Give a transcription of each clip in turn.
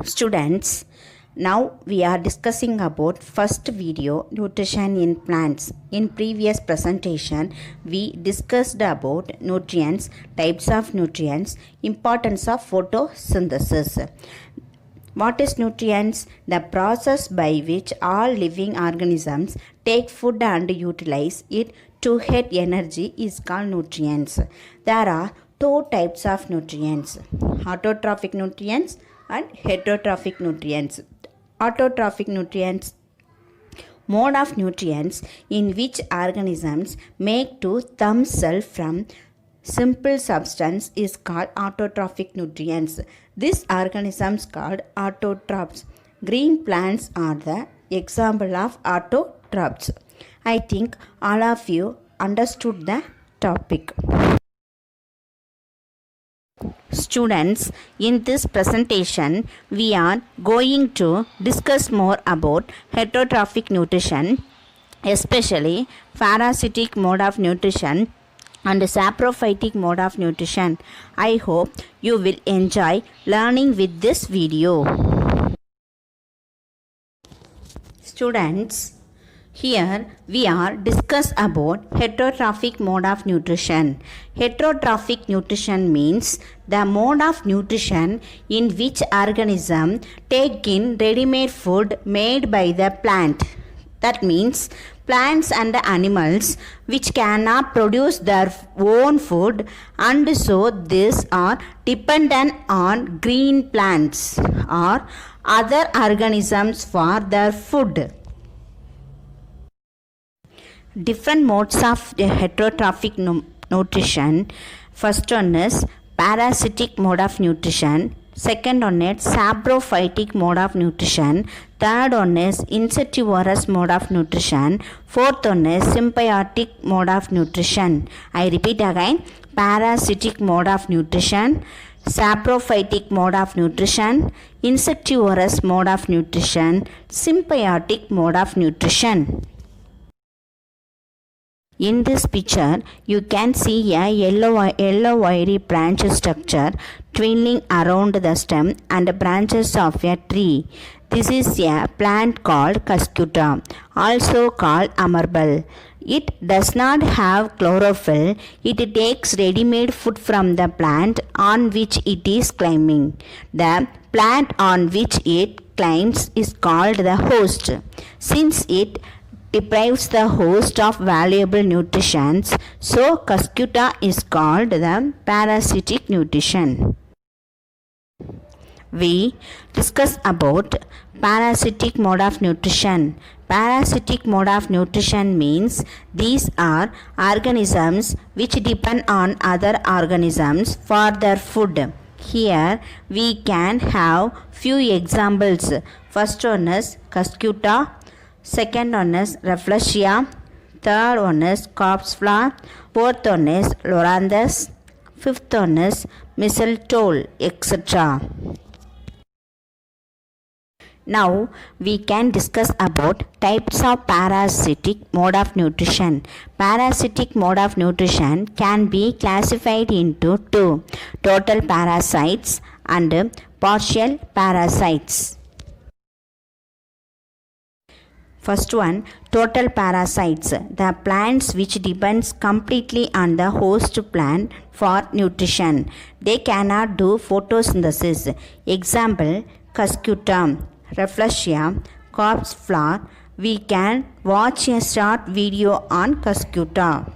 Students, now we are discussing about first video nutrition in plants. In previous presentation, we discussed about nutrients, types of nutrients, importance of photosynthesis. What is nutrients? The process by which all living organisms take food and utilize it to get energy is called nutrients. There are two types of nutrients, autotrophic nutrients and heterotrophic nutrients. Autotrophic nutrients, mode of nutrients in which organisms make to themselves from simple substance is called autotrophic nutrients. These organisms called autotrophs. Green plants are the example of autotrophs. I think all of you understood the topic. Students, in this presentation, we are going to discuss more about heterotrophic nutrition, especially parasitic mode of nutrition and saprophytic mode of nutrition. I hope you will enjoy learning with this video. Students, here we are discuss about heterotrophic mode of nutrition. Heterotrophic nutrition means the mode of nutrition in which organism take in ready-made food made by the plant. That means plants and animals which cannot produce their own food, and so these are dependent on green plants or other organisms for their food. Different modes of heterotrophic nutrition. First one is parasitic mode of nutrition. Second one is saprophytic mode of nutrition. Third one is insectivorous mode of nutrition. Fourth one is symbiotic mode of nutrition. I repeat again: parasitic mode of nutrition, saprophytic mode of nutrition, insectivorous mode of nutrition, symbiotic mode of nutrition. In this picture, you can see a yellow wiry branch structure twirling around the stem and branches of a tree. This is a plant called Cuscuta, also called amarbel. It does not have chlorophyll. It takes ready-made food from the plant on which it is climbing. The plant on which it climbs is called the host. Since it deprives the host of valuable nutrition, so Cuscuta is called the parasitic nutrition. We discuss about parasitic mode of nutrition. Parasitic mode of nutrition means these are organisms which depend on other organisms for their food. Here we can have few examples. First one is Cuscuta. Second one is Rafflesia. Third one is corpse flower. Fourth one is Loranthus. Fifth one is mistletoe, etc. Now we can discuss about types of parasitic mode of nutrition. Parasitic mode of nutrition can be classified into two: total parasites and partial parasites. First one, total parasites, the plants which depends completely on the host plant for nutrition. They cannot do photosynthesis. Example, Cuscuta, Rafflesia, corpse flower. We can watch a short video on Cuscuta.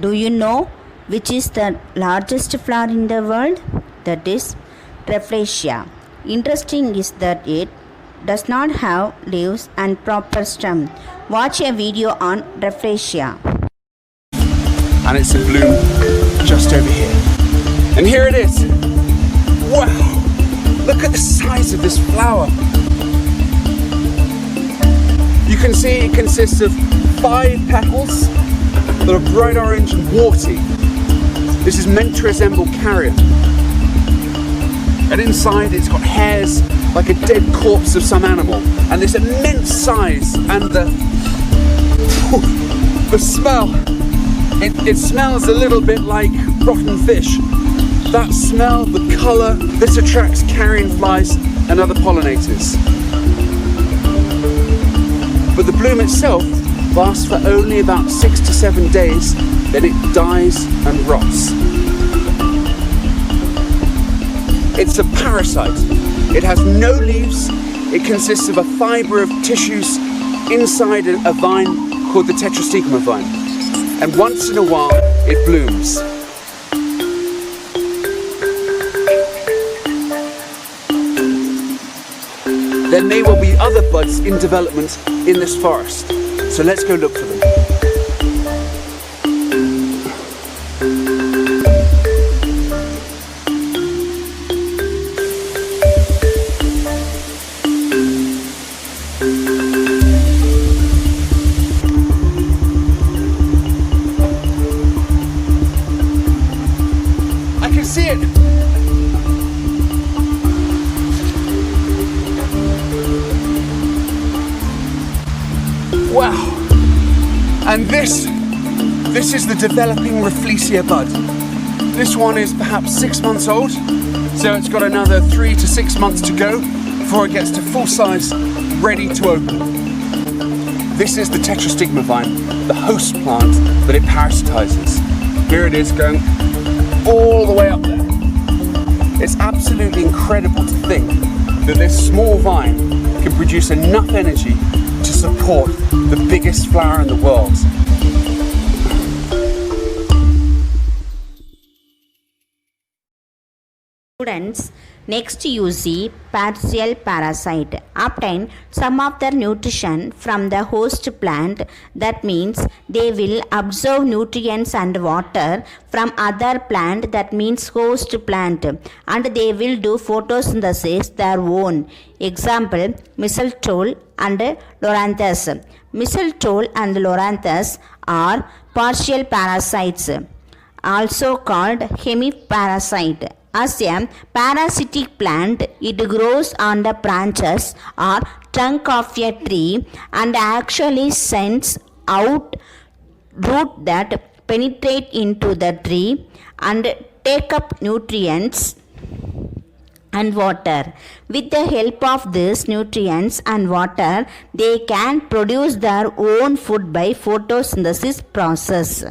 Do you know which is the largest flower in the world? That is Rafflesia. Interesting is that it does not have leaves and proper stem. Watch a video on Rafflesia. And it's in bloom just over here. And here it is. Wow! Look at the size of this flower. You can see it consists of 5 petals that are bright orange and warty. This is meant to resemble carrion. And inside it's got hairs like a dead corpse of some animal. And this immense size and the smell. It smells a little bit like rotten fish. That smell, the colour, this attracts carrion flies and other pollinators. But the bloom itself lasts for only about 6 to 7 days, then it dies and rots. It's a parasite. It has no leaves. It consists of a fibre of tissues inside a vine called the Tetrastigma vine. And once in a while, it blooms. There may well be other buds in development in this forest. So let's go look for them. I can see it! Wow! And this is the developing Rafflesia bud. This one is perhaps 6 months old, so it's got another 3 to 6 months to go before it gets to full size, ready to open. This is the Tetrastigma vine, the host plant that it parasitizes. Here it is going all the way up there. It's absolutely incredible to think that this small vine can produce enough energy to support the biggest flower in the world. Students, next you see partial parasite obtain some of their nutrition from the host plant. That means they will absorb nutrients and water from other plant, that means host plant, and they will do photosynthesis their own. Example, mistletoe and loranthus. Mistletoe and loranthus are partial parasites, also called hemiparasite. As a parasitic plant, it grows on the branches or trunk of a tree and actually sends out roots that penetrate into the tree and take up nutrients and water. With the help of these nutrients and water, they can produce their own food by photosynthesis process.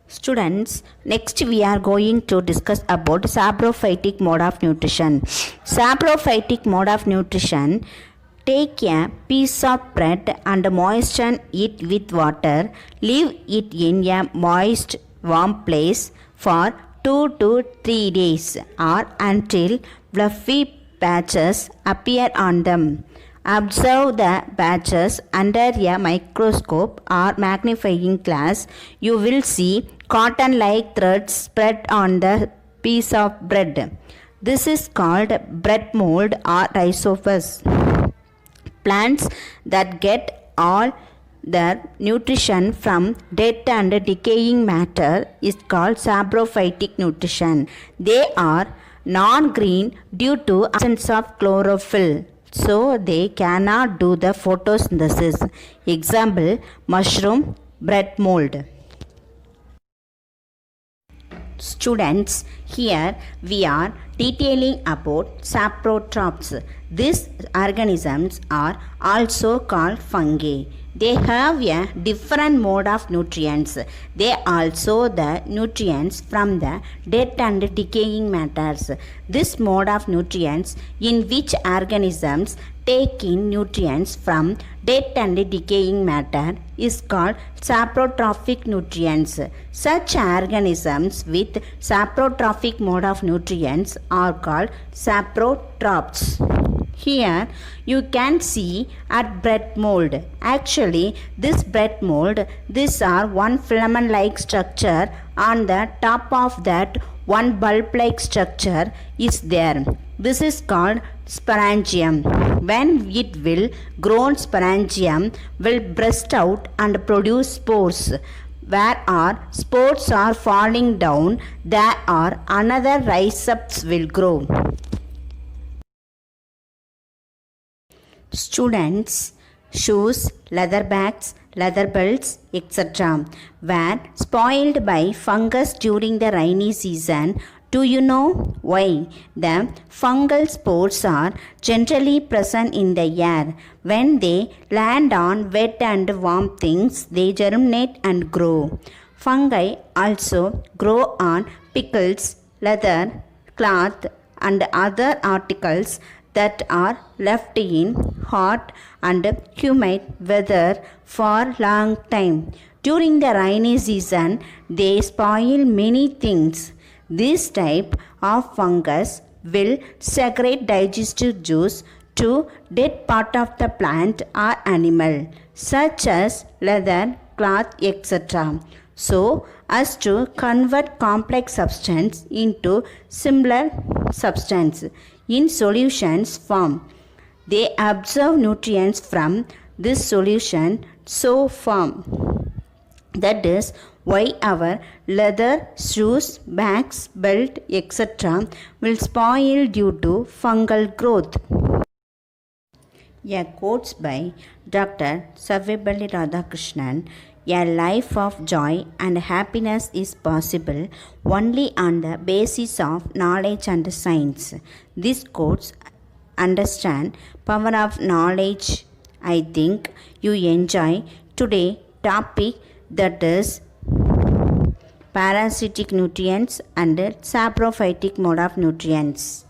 Students, next we are going to discuss about saprophytic mode of nutrition. Saprophytic mode of nutrition: take a piece of bread and moisten it with water. Leave it in a moist, warm place for 2 to 3 days or until fluffy patches appear on them. Observe the patches under a microscope or magnifying glass. You will see cotton-like threads spread on the piece of bread. This is called bread mold or rhizophus. Plants that get all their nutrition from dead and decaying matter is called saprophytic nutrition. They are non-green due to absence of chlorophyll, so they cannot do the photosynthesis. Example, mushroom, bread mold. Students, here we are detailing about saprotrophs. These organisms are also called fungi. They have a different mode of nutrients. They also the nutrients from the dead and decaying matters. This mode of nutrients in which organisms take in nutrients from dead and decaying matter is called saprotrophic nutrients. Such organisms with saprotrophic mode of nutrients are called saprotrophs. Here you can see at bread mold. Actually this bread mold, these are one filament like structure. On the top of that one bulb like structure is there. This is called sporangium. When it will grow, sporangium will burst out and produce spores. Where our spores are falling down, there are another rhizomes will grow. Students, shoes, leather bags, leather belts, etc. were spoiled by fungus during the rainy season. Do you know why? The fungal spores are generally present in the air. When they land on wet and warm things, they germinate and grow. Fungi also grow on pickles, leather, cloth, and other articles that are left in hot and humid weather for long time. During the rainy season, they spoil many things. This type of fungus will secrete digestive juice to dead part of the plant or animal, such as leather, cloth, etc. so as to convert complex substance into similar substance in solutions form. They absorb nutrients from this solution so form. That is why our leather, shoes, bags, belt, etc. will spoil due to fungal growth. A quote by Dr. Sarvepalli Radhakrishnan. A life of joy and happiness is possible only on the basis of knowledge and science. These quotes understand power of knowledge. I think you enjoy today's topic, that is parasitic nutrients and saprophytic mode of nutrients.